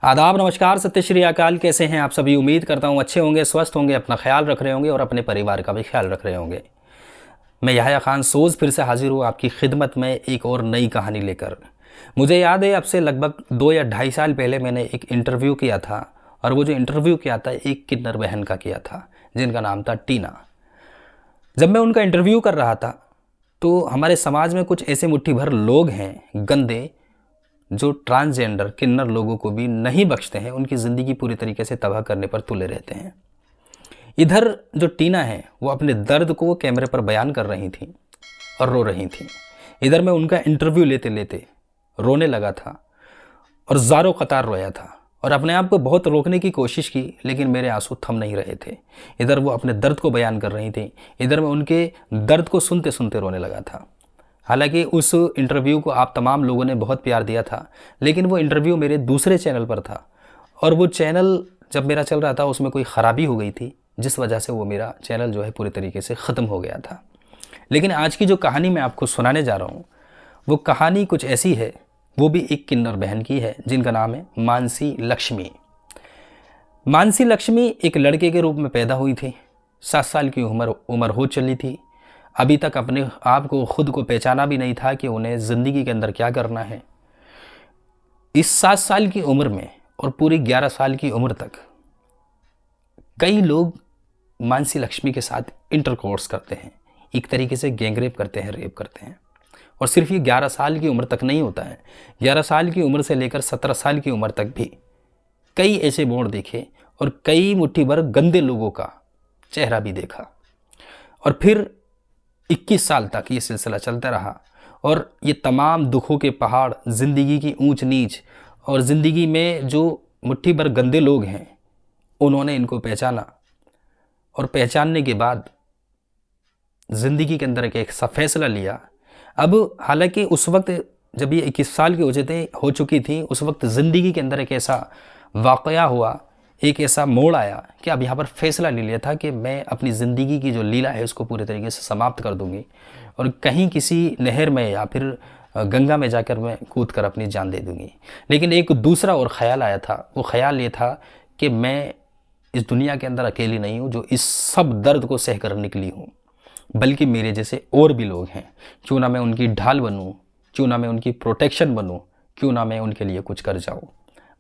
आदाब, नमस्कार, सत्य श्री अकाल। कैसे हैं आप सभी? उम्मीद करता हूँ अच्छे होंगे, स्वस्थ होंगे, अपना ख्याल रख रहे होंगे और अपने परिवार का भी ख्याल रख रहे होंगे। मैं याह्या खान सोज़ फिर से हाजिर हूँ आपकी खिदमत में एक और नई कहानी लेकर। मुझे याद है अब से लगभग 2 या ढाई साल पहले मैंने एक इंटरव्यू किया था, और वो जो इंटरव्यू किया था एक किन्नर बहन का किया था जिनका नाम था टीना। जब मैं उनका इंटरव्यू कर रहा था तो हमारे समाज में कुछ ऐसे मुट्ठी भर लोग हैं गंदे, जो ट्रांसजेंडर किन्नर लोगों को भी नहीं बख्शते हैं, उनकी ज़िंदगी पूरी तरीके से तबाह करने पर तुले रहते हैं। इधर जो टीना है वो अपने दर्द को कैमरे पर बयान कर रही थी और रो रही थी। इधर मैं उनका इंटरव्यू लेते लेते रोने लगा था और ज़ारो कतार रोया था और अपने आप को बहुत रोकने की कोशिश की, लेकिन मेरे आंसू थम नहीं रहे थे। इधर वो अपने दर्द को बयान कर रही थी, इधर मैं उनके दर्द को सुनते सुनते रोने लगा था। हालांकि उस इंटरव्यू को आप तमाम लोगों ने बहुत प्यार दिया था, लेकिन वो इंटरव्यू मेरे दूसरे चैनल पर था और वो चैनल जब मेरा चल रहा था उसमें कोई ख़राबी हो गई थी, जिस वजह से वो मेरा चैनल जो है पूरी तरीके से ख़त्म हो गया था। लेकिन आज की जो कहानी मैं आपको सुनाने जा रहा हूँ वो कहानी कुछ ऐसी है, वो भी एक किन्नर बहन की है जिनका नाम है मानसी लक्ष्मी। मानसी लक्ष्मी एक लड़के के रूप में पैदा हुई थी। 7 साल की उम्र हो चली थी। अभी तक अपने आप को खुद को पहचाना भी नहीं था कि उन्हें ज़िंदगी के अंदर क्या करना है। इस 7 साल की उम्र में और पूरी 11 साल की उम्र तक कई लोग मानसी लक्ष्मी के साथ इंटरकोर्स करते हैं, एक तरीके से गैंगरेप करते हैं, रेप करते हैं। और सिर्फ ये 11 साल की उम्र तक नहीं होता है, 11 साल की उम्र से लेकर 17 साल की उम्र तक भी कई ऐसे मोड़ देखे और कई मुट्ठी भर गंदे लोगों का चेहरा भी देखा। और फिर 21 साल तक ये सिलसिला चलता रहा और ये तमाम दुखों के पहाड़, ज़िंदगी की ऊंच नीच और ज़िंदगी में जो मुट्ठी भर गंदे लोग हैं उन्होंने इनको पहचाना और पहचानने के बाद ज़िंदगी के अंदर एक ऐसा फैसला लिया। अब हालांकि उस वक्त जब ये 21 साल की हो चुकी थी, उस वक्त ज़िंदगी के अंदर एक ऐसा वाक़या हुआ, एक ऐसा मोड़ आया कि अब यहाँ पर फैसला ले लिया था कि मैं अपनी ज़िंदगी की जो लीला है उसको पूरे तरीके से समाप्त कर दूंगी और कहीं किसी नहर में या फिर गंगा में जाकर मैं कूद कर अपनी जान दे दूंगी। लेकिन एक दूसरा और ख़्याल आया था। वो ख़्याल ये था कि मैं इस दुनिया के अंदर अकेली नहीं हूँ जो इस सब दर्द को सह कर निकली हूँ, बल्कि मेरे जैसे और भी लोग हैं। क्यों ना मैं उनकी ढाल बनूँ, क्यों ना मैं उनकी प्रोटेक्शन बनूँ, क्यों ना मैं उनके लिए कुछ कर जाऊँ।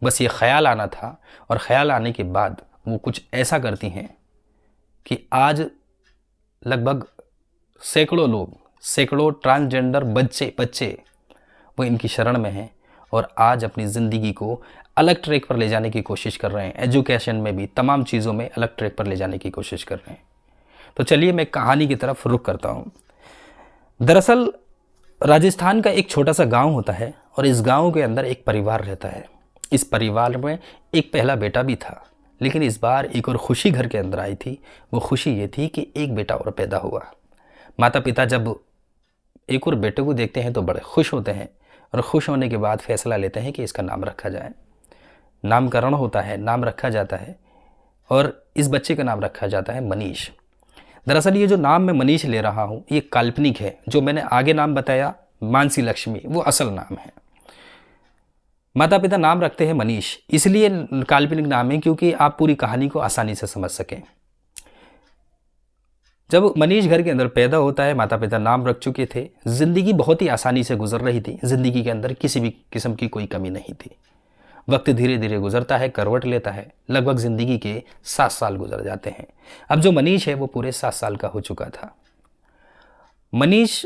बस ये ख़्याल आना था और ख़्याल आने के बाद वो कुछ ऐसा करती हैं कि आज लगभग सैकड़ों लोग, सैकड़ों ट्रांसजेंडर बच्चे वो इनकी शरण में हैं और आज अपनी ज़िंदगी को अलग ट्रैक पर ले जाने की कोशिश कर रहे हैं। एजुकेशन में भी, तमाम चीज़ों में अलग ट्रैक पर ले जाने की कोशिश कर रहे हैं। तो चलिए मैं कहानी की तरफ रुख करता हूँ। दरअसल राजस्थान का एक छोटा सा गाँव होता है और इस गाँव के अंदर एक परिवार रहता है। इस परिवार में एक पहला बेटा भी था, लेकिन इस बार एक और खुशी घर के अंदर आई थी। वो खुशी ये थी कि एक बेटा और पैदा हुआ। माता पिता जब एक और बेटे को देखते हैं तो बड़े खुश होते हैं और खुश होने के बाद फैसला लेते हैं कि इसका नाम रखा जाए। नामकरण होता है, नाम रखा जाता है और इस बच्चे का नाम रखा जाता है मनीष। दरअसल ये जो नाम मैं मनीष ले रहा हूँ ये काल्पनिक है। जो मैंने आगे नाम बताया मानसी लक्ष्मी, वो असल नाम है। माता पिता नाम रखते हैं मनीष, इसलिए काल्पनिक नाम है क्योंकि आप पूरी कहानी को आसानी से समझ सकें। जब मनीष घर के अंदर पैदा होता है, माता पिता नाम रख चुके थे, ज़िंदगी बहुत ही आसानी से गुजर रही थी। ज़िंदगी के अंदर किसी भी किस्म की कोई कमी नहीं थी। वक्त धीरे धीरे गुजरता है, करवट लेता है, लगभग ज़िंदगी के 7 साल गुजर जाते हैं। अब जो मनीष है वो पूरे 7 साल का हो चुका था। मनीष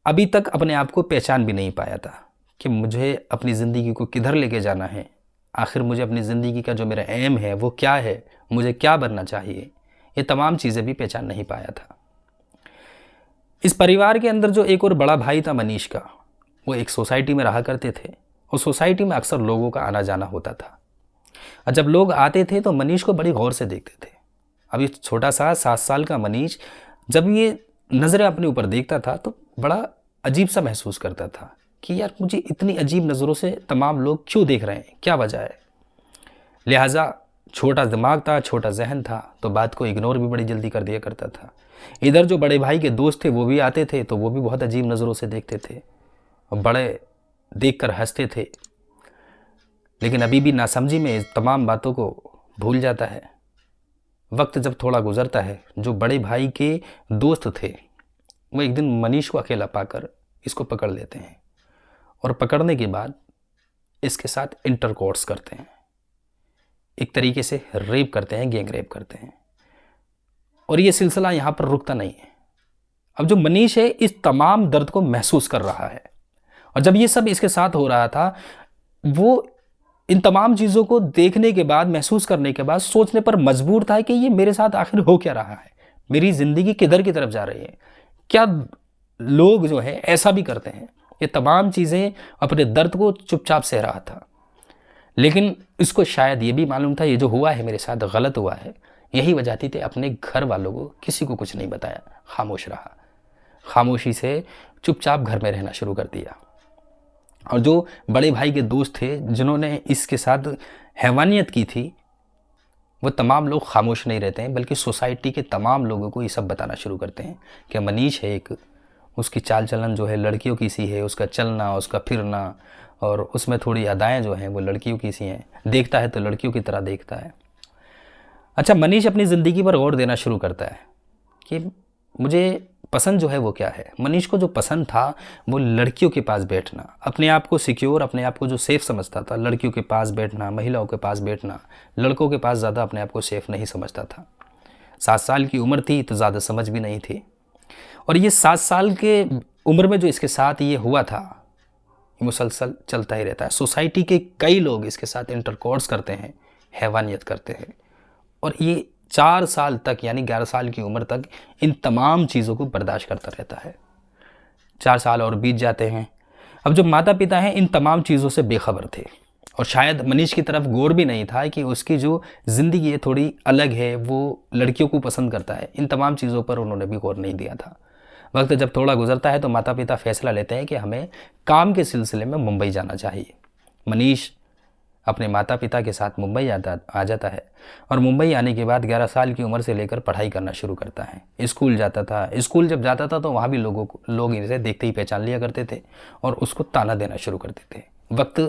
अभी तक अपने आप को पहचान भी नहीं पाया था कि मुझे अपनी ज़िंदगी को किधर लेके जाना है, आखिर मुझे अपनी ज़िंदगी का जो मेरा एम है वो क्या है, मुझे क्या बनना चाहिए, ये तमाम चीज़ें भी पहचान नहीं पाया था। इस परिवार के अंदर जो एक और बड़ा भाई था मनीष का, वो एक सोसाइटी में रहा करते थे। उस सोसाइटी में अक्सर लोगों का आना जाना होता था और जब लोग आते थे तो मनीष को बड़ी गौर से देखते थे। अभी छोटा सा 7 साल का मनीष जब ये नज़रें अपने ऊपर देखता था तो बड़ा अजीब सा महसूस करता था कि यार मुझे इतनी अजीब नज़रों से तमाम लोग क्यों देख रहे हैं, क्या वजह है। लिहाजा छोटा दिमाग था, छोटा जहन था, तो बात को इग्नोर भी बड़ी जल्दी कर दिया करता था। इधर जो बड़े भाई के दोस्त थे वो भी आते थे तो वो भी बहुत अजीब नज़रों से देखते थे और बड़े देखकर हंसते थे। लेकिन अभी भी नासमझी में इस तमाम बातों को भूल जाता है। वक्त जब थोड़ा गुजरता है, जो बड़े भाई के दोस्त थे वो एक दिन मनीष को अकेला पाकर इसको पकड़ लेते हैं और पकड़ने के बाद इसके साथ इंटरकोर्स करते हैं, एक तरीके से रेप करते हैं, गैंग रेप करते हैं। और ये सिलसिला यहाँ पर रुकता नहीं है। अब जो मनीष है इस तमाम दर्द को महसूस कर रहा है, और जब ये सब इसके साथ हो रहा था, वो इन तमाम चीज़ों को देखने के बाद, महसूस करने के बाद सोचने पर मजबूर था कि ये मेरे साथ आखिर हो क्या रहा है, मेरी ज़िंदगी किधर की तरफ जा रही है, क्या लोग जो है ऐसा भी करते हैं। ये तमाम चीज़ें अपने दर्द को चुपचाप सह रहा था, लेकिन इसको शायद ये भी मालूम था ये जो हुआ है मेरे साथ गलत हुआ है। यही वजह थी अपने घर वालों को किसी को कुछ नहीं बताया, खामोश रहा, खामोशी से चुपचाप घर में रहना शुरू कर दिया। और जो बड़े भाई के दोस्त थे जिन्होंने इसके साथ हैवानियत की थी, वो तमाम लोग खामोश नहीं रहते हैं, बल्कि सोसाइटी के तमाम लोगों को ये सब बताना शुरू करते हैं कि मनीष है एक, उसकी चाल चलन जो है लड़कियों की सी है, उसका चलना, उसका फिरना, और उसमें थोड़ी अदाएँ जो हैं वो लड़कियों की सी हैं, देखता है तो लड़कियों की तरह देखता है। अच्छा, मनीष अपनी ज़िंदगी पर गौर देना शुरू करता है कि मुझे पसंद जो है वो क्या है। मनीष को जो पसंद था वो लड़कियों के पास बैठना, अपने आप को सिक्योर, अपने आप को जो सेफ़ समझता था, लड़कियों के पास बैठना, महिलाओं के पास बैठना, लड़कों के पास ज़्यादा अपने आप को सेफ़ नहीं समझता था। 7 साल की उम्र थी तो ज़्यादा समझ भी नहीं थी, और ये 7 साल के उम्र में जो इसके साथ ये हुआ था मुसलसल चलता ही रहता है। सोसाइटी के कई लोग इसके साथ इंटरकोर्स करते हैं, हैवानियत करते हैं, और ये 4 साल तक यानी 11 साल की उम्र तक इन तमाम चीज़ों को बर्दाश्त करता रहता है। 4 साल और बीत जाते हैं। अब जो माता पिता हैं इन तमाम चीज़ों से बेखबर थे, और शायद मनीष की तरफ गौर भी नहीं था कि उसकी जो ज़िंदगी है थोड़ी अलग है, वो लड़कियों को पसंद करता है। इन तमाम चीज़ों पर उन्होंने भी गौर नहीं दिया था। वक्त जब थोड़ा गुजरता है तो माता पिता फैसला लेते हैं कि हमें काम के सिलसिले में मुंबई जाना चाहिए। मनीष अपने माता पिता के साथ मुंबई आ जाता है, और मुंबई आने के बाद 11 साल की उम्र से लेकर पढ़ाई करना शुरू करता है। स्कूल जाता था, स्कूल जब जाता था तो वहाँ भी लोग इसे देखते ही पहचान लिया करते थे और उसको ताना देना शुरू करते थे। वक्त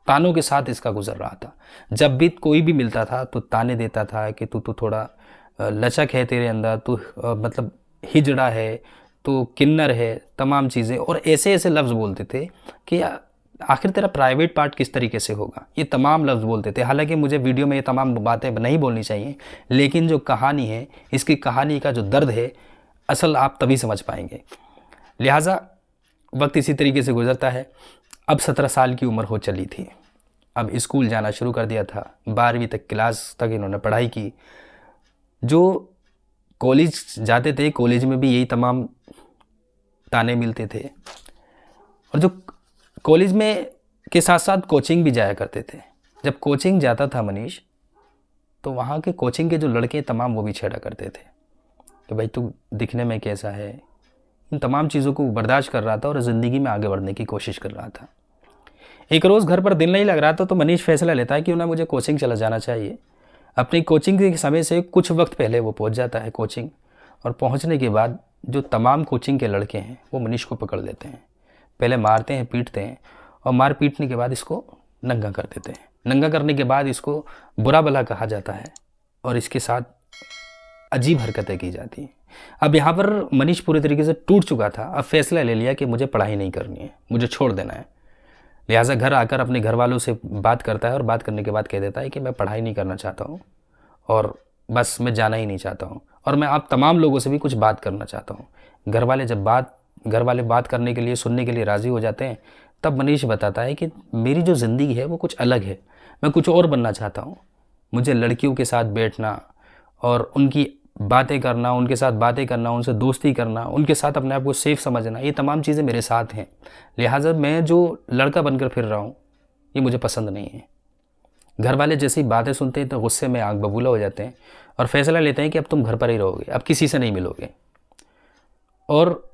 तानों के साथ इसका गुजर रहा था। जब भी कोई भी मिलता था तो ताने देता था कि तू थोड़ा लचक है तेरे अंदर, तू मतलब हिजड़ा है, तो किन्नर है, तमाम चीज़ें, और ऐसे ऐसे लफ्ज़ बोलते थे कि आखिर तेरा प्राइवेट पार्ट किस तरीके से होगा। ये तमाम लफ्ज़ बोलते थे। हालांकि मुझे वीडियो में ये तमाम बातें नहीं बोलनी चाहिए, लेकिन जो कहानी है, इसकी कहानी का जो दर्द है असल आप तभी समझ पाएंगे। लिहाजा वक्त इसी तरीके से गुजरता है। अब 17 साल की उम्र हो चली थी। अब स्कूल जाना शुरू कर दिया था। 12वीं तक क्लास तक इन्होंने पढ़ाई की। जो कॉलेज जाते थे, कॉलेज में भी यही तमाम ताने मिलते थे, और जो कॉलेज में के साथ साथ कोचिंग भी जाया करते थे। जब कोचिंग जाता था मनीष, तो वहाँ के कोचिंग के जो लड़के तमाम वो भी छेड़ा करते थे कि भाई तू दिखने में कैसा है। इन तमाम चीज़ों को बर्दाश्त कर रहा था और ज़िंदगी में आगे बढ़ने की कोशिश कर रहा था। एक रोज़ घर पर दिल नहीं लग रहा था तो मनीष फैसला लेता है कि उन्हें मुझे कोचिंग चला जाना चाहिए। अपनी कोचिंग के समय से कुछ वक्त पहले वो पहुँच जाता है कोचिंग, और पहुँचने के बाद जो तमाम कोचिंग के लड़के हैं वो मनीष को पकड़ लेते हैं। पहले मारते हैं, पीटते हैं, और मार पीटने के बाद इसको नंगा कर देते हैं। नंगा करने के बाद इसको बुरा भला कहा जाता है और इसके साथ अजीब हरकतें की जाती हैं। अब यहाँ पर मनीष पूरी तरीके से टूट चुका था। अब फैसला ले लिया कि मुझे पढ़ाई नहीं करनी है, मुझे छोड़ देना है। लिहाजा घर आकर अपने घर वालों से बात करता है, और बात करने के बाद कह देता है कि मैं पढ़ाई नहीं करना चाहता हूँ, और बस मैं जाना ही नहीं चाहता हूँ, और मैं आप तमाम लोगों से भी कुछ बात करना चाहता हूँ। घर वाले बात करने के लिए, सुनने के लिए राज़ी हो जाते हैं। तब मनीष बताता है कि मेरी जो ज़िंदगी है वो कुछ अलग है, मैं कुछ और बनना चाहता हूँ। मुझे लड़कियों के साथ बैठना और उनकी बातें करना, उनके साथ बातें करना, उनसे दोस्ती करना, उनके साथ अपने आप को सेफ़ समझना, ये तमाम चीज़ें मेरे साथ हैं। लिहाजा मैं जो लड़का बनकर फिर रहा हूँ ये मुझे पसंद नहीं है। घर वाले जैसी बातें सुनते हैं तो गुस्से में आग बबूला हो जाते हैं और फैसला लेते हैं कि अब तुम घर पर ही रहोगे, अब किसी से नहीं मिलोगे। और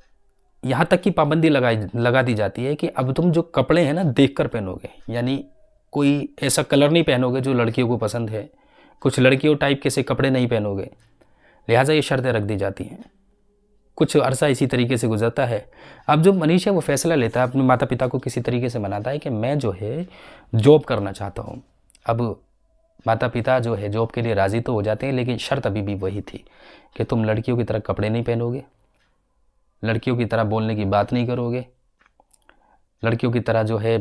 यहाँ तक की पाबंदी लगा दी जाती है कि अब तुम जो कपड़े हैं ना देखकर पहनोगे, यानी कोई ऐसा कलर नहीं पहनोगे जो लड़कियों को पसंद है, कुछ लड़कियों टाइप के से कपड़े नहीं पहनोगे। लिहाजा ये शर्तें रख दी जाती हैं। कुछ अरसा इसी तरीके से गुजरता है। अब जो मनीष है वो फैसला लेता है, अपने माता पिता को किसी तरीके से मनाता है कि मैं जो है जॉब करना चाहता हूँ। अब माता पिता जो है जॉब के लिए राज़ी तो हो जाते हैं, लेकिन शर्त अभी भी वही थी कि तुम लड़कियों की तरह कपड़े नहीं पहनोगे, लड़कियों की तरह बोलने की बात नहीं करोगे, लड़कियों की तरह जो है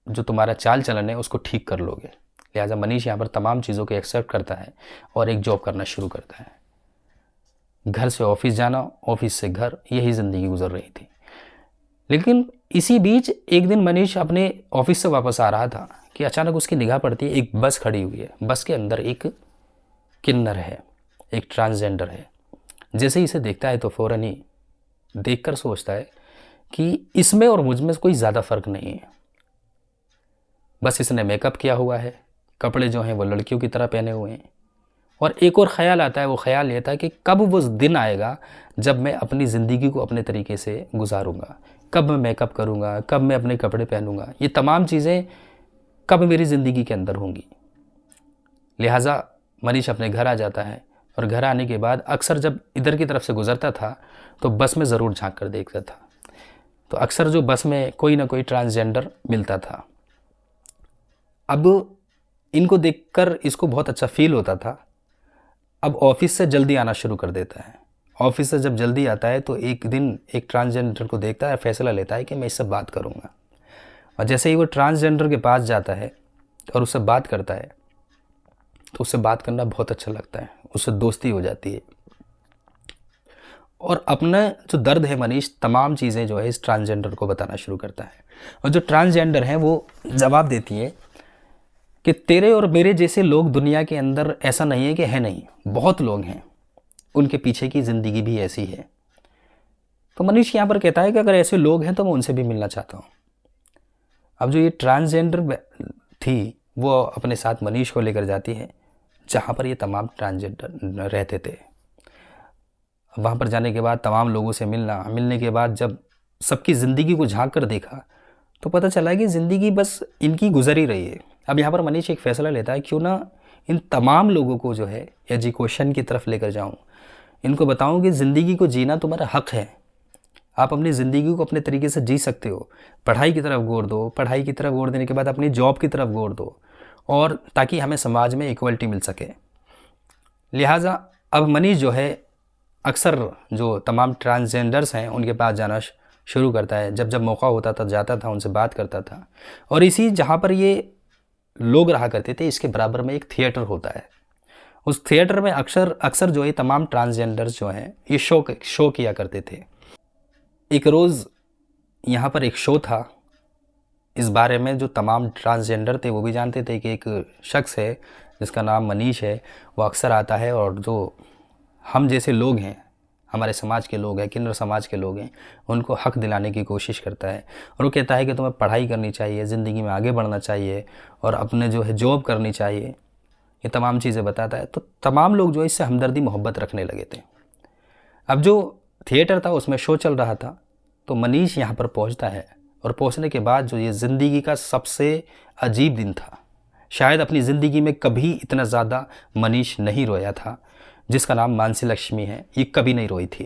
जो तुम्हारा चाल चलन है उसको ठीक कर लोगे। लिहाजा मनीष यहाँ पर तमाम चीज़ों को एक्सेप्ट करता है और एक जॉब करना शुरू करता है। घर से ऑफिस जाना, ऑफिस से घर, यही ज़िंदगी गुजर रही थी। लेकिन इसी बीच एक दिन मनीष अपने ऑफिस से वापस आ रहा था कि अचानक उसकी निगाह पड़ती है, एक बस खड़ी हुई है। बस के अंदर एक किन्नर है, एक ट्रांसजेंडर है। जैसे ही इसे देखता है तो फ़ौरन ही देखकर सोचता है कि इसमें और मुझ में कोई ज़्यादा फ़र्क नहीं है। बस इसने मेकअप किया हुआ है, कपड़े जो हैं वो लड़कियों की तरह पहने हुए हैं। और एक और ख़्याल आता है, वो ख़्याल ये था कि कब वो दिन आएगा जब मैं अपनी ज़िंदगी को अपने तरीके से गुजारूंगा, कब मैं मेकअप करूंगा, कब मैं अपने कपड़े पहनूंगा, ये तमाम चीज़ें कब मेरी ज़िंदगी के अंदर होंगी। लिहाजा मनीष अपने घर आ जाता है और घर आने के बाद अक्सर जब इधर की तरफ से गुज़रता था तो बस में ज़रूर झांक कर देखता था। तो अक्सर जो बस में कोई ना कोई ट्रांसजेंडर मिलता था। अब इनको देखकर इसको बहुत अच्छा फील होता था। अब ऑफिस से जल्दी आना शुरू कर देता है। ऑफिस से जब जल्दी आता है तो एक दिन एक ट्रांसजेंडर को देखता है, फैसला लेता है कि मैं इससे बात करूंगा। और जैसे ही वो ट्रांसजेंडर के पास जाता है और उससे बात करता है तो उससे बात करना बहुत अच्छा लगता है, उससे दोस्ती हो जाती है। और अपना जो दर्द है मनीष तमाम चीज़ें जो है इस ट्रांसजेंडर को बताना शुरू करता है। और जो ट्रांसजेंडर है वो जवाब देती है कि तेरे और मेरे जैसे लोग दुनिया के अंदर ऐसा नहीं है कि है नहीं, बहुत लोग हैं, उनके पीछे की ज़िंदगी भी ऐसी है। तो मनीष यहाँ पर कहता है कि अगर ऐसे लोग हैं तो मैं उनसे भी मिलना चाहता हूँ। अब जो ये ट्रांसजेंडर थी वो अपने साथ मनीष को लेकर जाती है जहाँ पर ये तमाम ट्रांसजेंडर रहते थे। वहाँ पर जाने के बाद तमाम लोगों से मिलने के बाद जब सबकी ज़िंदगी को झांक कर देखा तो पता चला कि ज़िंदगी बस इनकी गुजर ही रही है। अब यहाँ पर मनीष एक फ़ैसला लेता है, क्यों ना इन तमाम लोगों को जो है एजुकेशन की तरफ लेकर जाऊँ, इनको बताऊँ कि ज़िंदगी को जीना तुम्हारा हक़ है, आप अपनी ज़िंदगी को अपने तरीके से जी सकते हो। पढ़ाई की तरफ गौर दो, पढ़ाई की तरफ गौर देने के बाद अपनी जॉब की तरफ गौर दो, और ताकि हमें समाज में इक्वलिटी मिल सके। लिहाजा अब मनीष जो है अक्सर जो तमाम ट्रांसजेंडर्स हैं उनके पास जाना शुरू करता है। जब जब मौका होता था जाता था, उनसे बात करता था। और इसी जहाँ पर ये लोग रहा करते थे इसके बराबर में एक थिएटर होता है। उस थिएटर में अक्सर जो है तमाम ट्रांसजेंडर्स जो हैं ये शो किया करते थे। एक रोज़ यहाँ पर एक शो था, इस बारे में जो तमाम ट्रांसजेंडर थे वो भी जानते थे कि एक शख्स है जिसका नाम मनीष है, वो अक्सर आता है और जो हम जैसे लोग हैं, हमारे समाज के लोग हैं, किन्नर समाज के लोग हैं, उनको हक दिलाने की कोशिश करता है। और वो कहता है कि तुम्हें पढ़ाई करनी चाहिए, ज़िंदगी में आगे बढ़ना चाहिए और अपने जो है जॉब करनी चाहिए, ये तमाम चीज़ें बताता है। तो तमाम लोग जो है इससे हमदर्दी मोहब्बत रखने लगे थे। अब जो थिएटर था उसमें शो चल रहा था, तो मनीष यहाँ पर पहुँचता है और पहुँचने के बाद जो ये ज़िंदगी का सबसे अजीब दिन था, शायद अपनी ज़िंदगी में कभी इतना ज़्यादा मनीष नहीं रोया था, जिसका नाम मानसी लक्ष्मी है, ये कभी नहीं रोई थी।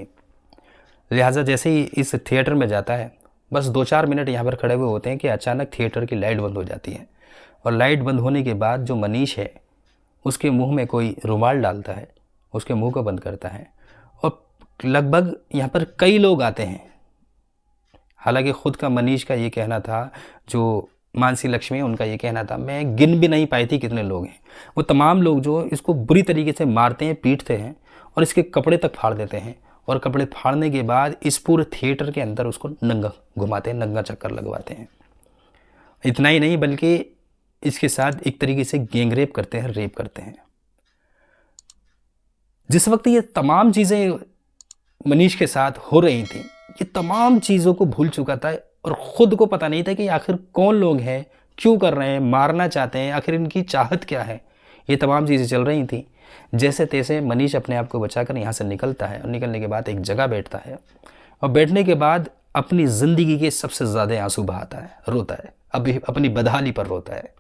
लिहाजा जैसे ही इस थिएटर में जाता है, बस 2-4 मिनट यहाँ पर खड़े हुए होते हैं कि अचानक थिएटर की लाइट बंद हो जाती है। और लाइट बंद होने के बाद जो मनीष है उसके मुंह में कोई रुमाल डालता है, उसके मुंह को बंद करता है। और लगभग यहाँ पर कई लोग आते हैं। हालांकि ख़ुद का मनीष का ये कहना था, जो मानसी लक्ष्मी उनका ये कहना था, मैं गिन भी नहीं पाई थी कितने लोग हैं। वो तमाम लोग जो इसको बुरी तरीके से मारते हैं, पीटते हैं और इसके कपड़े तक फाड़ देते हैं। और कपड़े फाड़ने के बाद इस पूरे थिएटर के अंदर उसको नंगा घुमाते हैं, नंगा चक्कर लगवाते हैं। इतना ही नहीं बल्कि इसके साथ एक तरीके से गैंग रेप करते हैं, रेप करते हैं। जिस वक्त ये तमाम चीज़ें मनीष के साथ हो रही थी, ये तमाम चीज़ों को भूल चुका था और ख़ुद को पता नहीं था कि आखिर कौन लोग हैं, क्यों कर रहे हैं, मारना चाहते हैं, आखिर इनकी चाहत क्या है। ये तमाम चीज़ें चल रही थी। जैसे तैसे मनीष अपने आप को बचाकर यहाँ से निकलता है और निकलने के बाद एक जगह बैठता है और बैठने के बाद अपनी ज़िंदगी के सबसे ज़्यादा आंसू बहाता है, रोता है, अभी अपनी बदहाली पर रोता है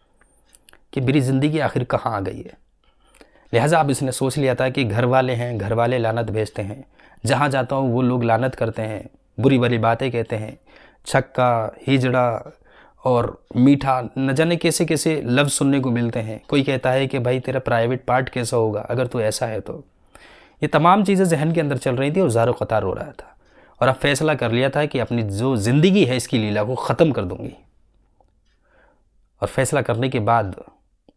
कि मेरी ज़िंदगी आखिर कहाँ आ गई है। लिहाजा अब इसने सोच लिया था कि घर वाले हैं, घर वाले लानत भेजते हैं, जहाँ जाता हूँ वो लोग लानत करते हैं, बुरी भली बातें कहते हैं, छक्का, हिजड़ा और मीठा, न जाने कैसे कैसे लफ्ज़ सुनने को मिलते हैं। कोई कहता है कि भाई तेरा प्राइवेट पार्ट कैसा होगा अगर तू ऐसा है तो। ये तमाम चीज़ें जहन के अंदर चल रही थी और ज़ारो क़तार हो रहा था। और अब फैसला कर लिया था कि अपनी जो ज़िंदगी है इसकी लीला को ख़त्म कर दूंगी। और फैसला करने के बाद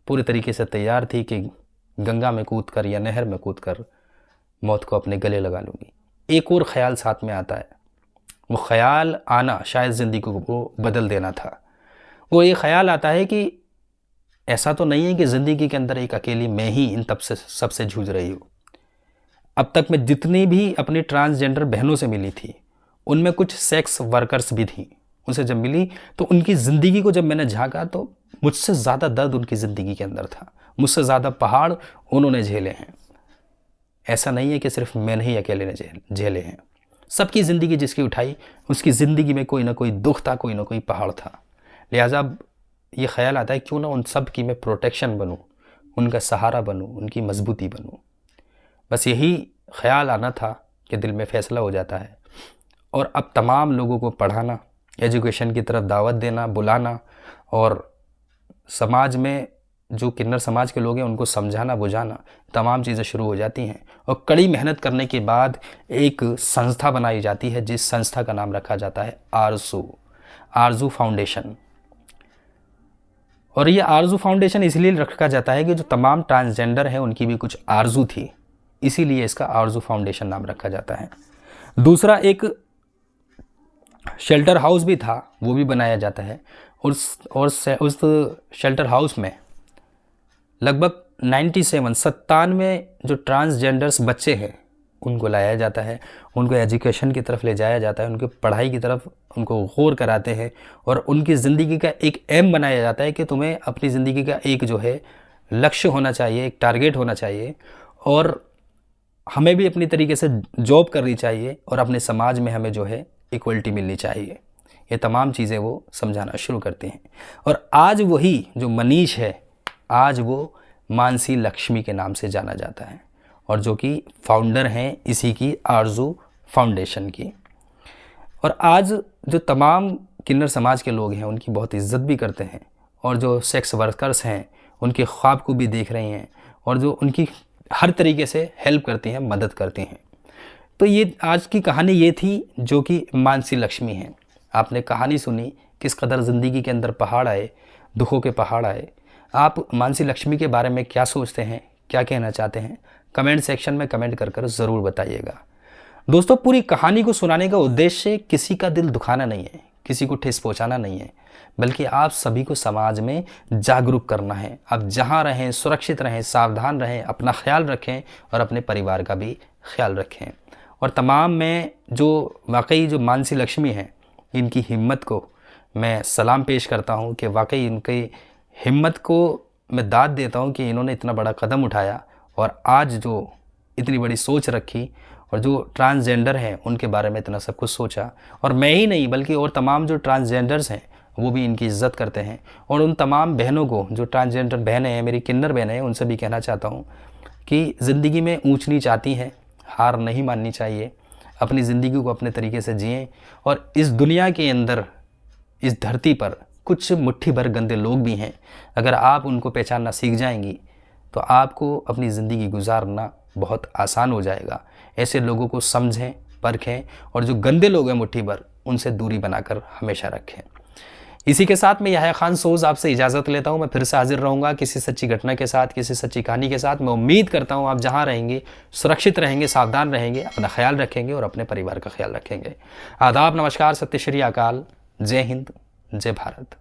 पूरे तरीके से तैयार थी कि गंगा में कूदकर या नहर में कूदकर मौत को अपने गले लगा लूँगी। एक और ख़्याल साथ में आता है, वो ख़्याल आना शायद ज़िंदगी को बदल देना था। वो ये ख़्याल आता है कि ऐसा तो नहीं है कि ज़िंदगी के अंदर एक अकेली मैं ही इन तब से सबसे जूझ रही हूँ। अब तक मैं जितनी भी अपनी ट्रांसजेंडर बहनों से मिली थी उनमें कुछ सेक्स वर्कर्स भी थी। उनसे जब मिली तो उनकी ज़िंदगी को जब मैंने झांका तो मुझसे ज़्यादा दर्द उनकी ज़िंदगी के अंदर था, मुझसे ज़्यादा पहाड़ उन्होंने झेले हैं। ऐसा नहीं है कि सिर्फ मैंने ही अकेले ने झेले हैं। सबकी ज़िंदगी जिसकी उठाई उसकी ज़िंदगी में कोई ना कोई दुख था, कोई ना कोई पहाड़ था। लिहाजा अब ये ख्याल आता है क्यों ना उन सब की मैं प्रोटेक्शन बनूं, उनका सहारा बनूं, उनकी मजबूती बनूं। बस यही ख्याल आना था कि दिल में फ़ैसला हो जाता है। और अब तमाम लोगों को पढ़ाना, एजुकेशन की तरफ दावत देना, बुलाना और समाज में जो किन्नर समाज के लोग हैं उनको समझाना बुझाना, तमाम चीज़ें शुरू हो जाती हैं। और कड़ी मेहनत करने के बाद एक संस्था बनाई जाती है जिस संस्था का नाम रखा जाता है आरजू फाउंडेशन। और ये आरजू फाउंडेशन इसलिए रखा जाता है कि जो तमाम ट्रांसजेंडर हैं उनकी भी कुछ आरजू थी, इसीलिए इसका आरजू फाउंडेशन नाम रखा जाता है। दूसरा एक शेल्टर हाउस भी था, वो भी बनाया जाता है। उस शेल्टर हाउस में लगभग 97 जो ट्रांसजेंडर्स बच्चे हैं उनको लाया जाता है, उनको एजुकेशन की तरफ ले जाया जाता है, उनकी पढ़ाई की तरफ उनको गौर कराते हैं और उनकी ज़िंदगी का एक एम बनाया जाता है कि तुम्हें अपनी ज़िंदगी का एक जो है लक्ष्य होना चाहिए, एक टारगेट होना चाहिए और हमें भी अपनी तरीके से जॉब करनी चाहिए और अपने समाज में हमें जो है इक्वलिटी मिलनी चाहिए। ये तमाम चीज़ें वो समझाना शुरू करते हैं। और आज वही जो मनीष है, आज वो मानसी लक्ष्मी के नाम से जाना जाता है और जो कि फाउंडर हैं इसी की आरजू फाउंडेशन की। और आज जो तमाम किन्नर समाज के लोग हैं उनकी बहुत इज्जत भी करते हैं और जो सेक्स वर्कर्स हैं उनके ख्वाब को भी देख रही हैं और जो उनकी हर तरीके से हेल्प करती हैं, मदद करती हैं। तो ये आज की कहानी ये थी जो कि मानसी लक्ष्मी है। आपने कहानी सुनी, किस कदर ज़िंदगी के अंदर पहाड़ आए, दुखों के पहाड़ आए। आप मानसी लक्ष्मी के बारे में क्या सोचते हैं, क्या कहना चाहते हैं, कमेंट सेक्शन में कमेंट कर ज़रूर बताइएगा। दोस्तों, पूरी कहानी को सुनाने का उद्देश्य किसी का दिल दुखाना नहीं है, किसी को ठेस पहुंचाना नहीं है, बल्कि आप सभी को समाज में जागरूक करना है। आप जहां रहें सुरक्षित रहें, सावधान रहें, अपना ख्याल रखें और अपने परिवार का भी ख्याल रखें। और तमाम में जो वाकई जो मानसी लक्ष्मी हैं इनकी हिम्मत को मैं सलाम पेश करता हूं कि वाकई इनकी हिम्मत को मैं दाद देता हूं कि इन्होंने इतना बड़ा कदम उठाया और आज जो इतनी बड़ी सोच रखी और जो ट्रांसजेंडर हैं उनके बारे में इतना सब कुछ सोचा। और मैं ही नहीं बल्कि और तमाम जो ट्रांसजेंडर्स हैं वो भी इनकी इज़्ज़त करते हैं। और उन तमाम बहनों को जो ट्रांसजेंडर बहनें हैं, मेरी किन्नर बहनें हैं, उनसे भी कहना चाहता हूँ कि ज़िंदगी में ऊंच नीच आती हैं, हार नहीं माननी चाहिए, अपनी ज़िंदगी को अपने तरीके से जिएं। और इस दुनिया के अंदर, इस धरती पर कुछ मुट्ठी भर गंदे लोग भी हैं, अगर आप उनको पहचानना सीख जाएंगी तो आपको अपनी ज़िंदगी गुजारना बहुत आसान हो जाएगा। ऐसे लोगों को समझें, परखें और जो गंदे लोग हैं मुट्ठी भर, उनसे दूरी बनाकर हमेशा रखें। इसी के साथ मैं याह्या खान सोज़ आपसे इजाज़त लेता हूँ। मैं फिर से हाजिर रहूँगा किसी सच्ची घटना के साथ, किसी सच्ची कहानी के साथ। मैं उम्मीद करता हूँ आप जहाँ रहेंगे सुरक्षित रहेंगे, सावधान रहेंगे, अपना ख्याल रखेंगे और अपने परिवार का ख्याल रखेंगे। आदाब, नमस्कार, सत्य श्री अकाल, जय हिंद, जय भारत।